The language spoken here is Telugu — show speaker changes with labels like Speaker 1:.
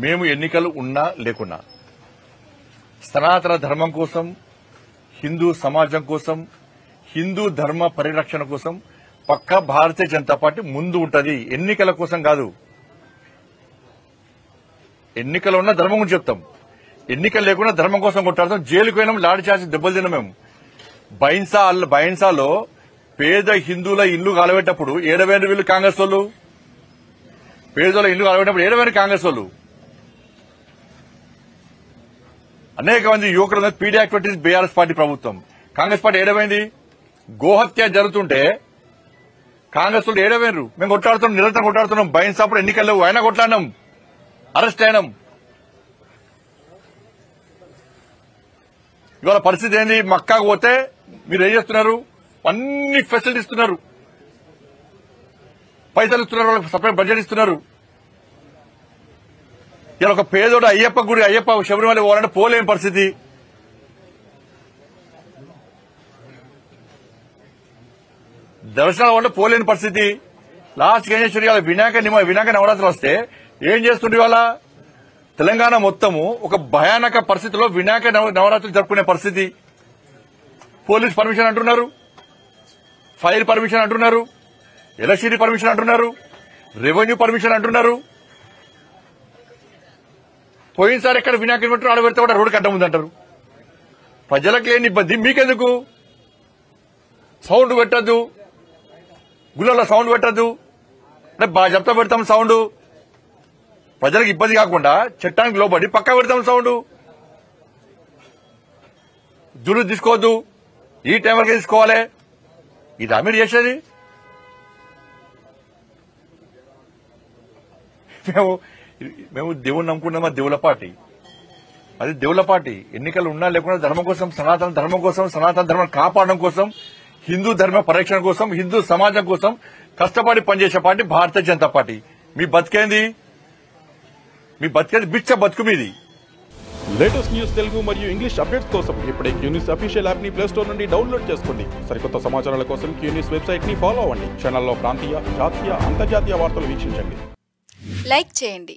Speaker 1: మేము ఎన్నికలు ఉన్నా లేకున్నా సనాతన ధర్మం కోసం, హిందూ సమాజం కోసం, హిందూ ధర్మ పరిరక్షణ కోసం పక్కా భారతీయ జనతా పార్టీ ముందు ఉంటది. ఎన్నికల కోసం కాదు. ఎన్నికలు ఉన్న ధర్మం గురించి చెప్తాం. ఎన్నికలు లేకుండా ధర్మం కోసం కొట్టాడతాం. జైలుకు పోయినాం, లాడి చేసి దెబ్బలు తిన్నాం. మేము బైన్సాలో పేద హిందువుల ఇల్లు కాలబెట్టప్పుడు ఏడవేరు వీళ్ళు కాంగ్రెస్ వాళ్ళు. పేదల ఇల్లు కాలబెట్టినప్పుడు ఏడవేరు కాంగ్రెస్ వాళ్ళు. అనేక మంది యువకుల పీడీ యాక్టివిటీస్ బీఆర్ఎస్ పార్టీ ప్రభుత్వం. కాంగ్రెస్ పార్టీ ఏడమైంది. గోహత్య జరుగుతుంటే కాంగ్రెస్ వాళ్ళు ఏడవేరు. మేము కొట్లాడుతున్నాం, నిరంతరం కొట్లాడుతున్నాం. బైన్సాప్పుడు ఎన్నికల్లో అయినా కొట్లాడినాం, అరెస్ట్ అయినాం. ఇవాళ పరిస్థితి ఏంది? మక్కాకు పోతే మీరు ఏం చేస్తున్నారు? అన్ని ఫెసిలిటీ ఇస్తున్నారు, పైసలు ఇస్తున్నారు, వాళ్ళకి సపరేట్ బడ్జెట్ ఇస్తున్నారు. ఇలా ఒక పేదోడు అయ్యప్ప శబరిమల పోవాలంటే పోలేని పరిస్థితి. దర్శనాలు అంటే పోలేని పరిస్థితి. లాస్ట్ ఏం చేస్తారు? వినాయక నవరాత్రులు వస్తే ఏం చేస్తుండే? వాళ్ళ తెలంగాణ మొత్తము ఒక భయానక పరిస్థితిలో వినాయక నవరాత్రులు జరుపుకునే పరిస్థితి. పోలీస్ పర్మిషన్ అంటున్నారు, ఫైర్ పర్మిషన్ అంటున్నారు, ఎలక్ట్రిసిటీ పర్మిషన్ అంటున్నారు, రెవెన్యూ పర్మిషన్ అంటున్నారు. పోయినసారి ఎక్కడ వినాయకుడు పెట్టారు ఆడ పెడితే కూడా రోడ్డు కట్ట ముందంటారు. ప్రజలకు లేని ఇబ్బంది మీకెందుకు? సౌండ్ పెట్టద్దు, గుళ్ళలో సౌండ్ పెట్టద్దు అంటే బాగా చెప్తా పెడతాం సౌండ్. ప్రజలకు ఇబ్బంది కాకుండా చట్టానికి లోబడి పక్కా పెడతాం సౌండ్. జులు తీసుకోవద్దు, ఈ టైం వరకు తీసుకోవాలి. ఇది మీరు చేసేది. మేము దేవుణ్ణి నమ్ముకున్నామా? దేవుల పార్టీ అది. దేవుల పార్టీ ఎన్నికలు ఉన్నా లేకుండా ధర్మం కోసం, సనాతన ధర్మం కోసం, సనాతన ధర్మం కాపాడడం కోసం, హిందూ ధర్మ పరిరక్షణ కోసం, హిందూ సమాజం కోసం కష్టపడి పనిచేసే పార్టీ భారతీయ జనతా పార్టీ. మీ బతికేంది బిచ్చ బతుకు మీది.
Speaker 2: లేటెస్ట్ న్యూస్ తెలుగు మరియు ఇంగ్లీష్ అప్డేట్స్ కోసం ఇప్పుడే క్యూన్యూస్ అఫీషియల్ యాప్ ని ప్లే స్టోర్ నుండి డౌన్లోడ్ చేసుకోండి. సరికొత్త సమాచారాల కోసం క్యూన్యూస్ వెబ్సైట్ ని ఫాలో అవ్వండి. ఛానల్లో ప్రాంతీయ, జాతీయ, అంతర్జాతీయ వార్తలు వీక్షించండి.
Speaker 3: లైక్ చేయండి.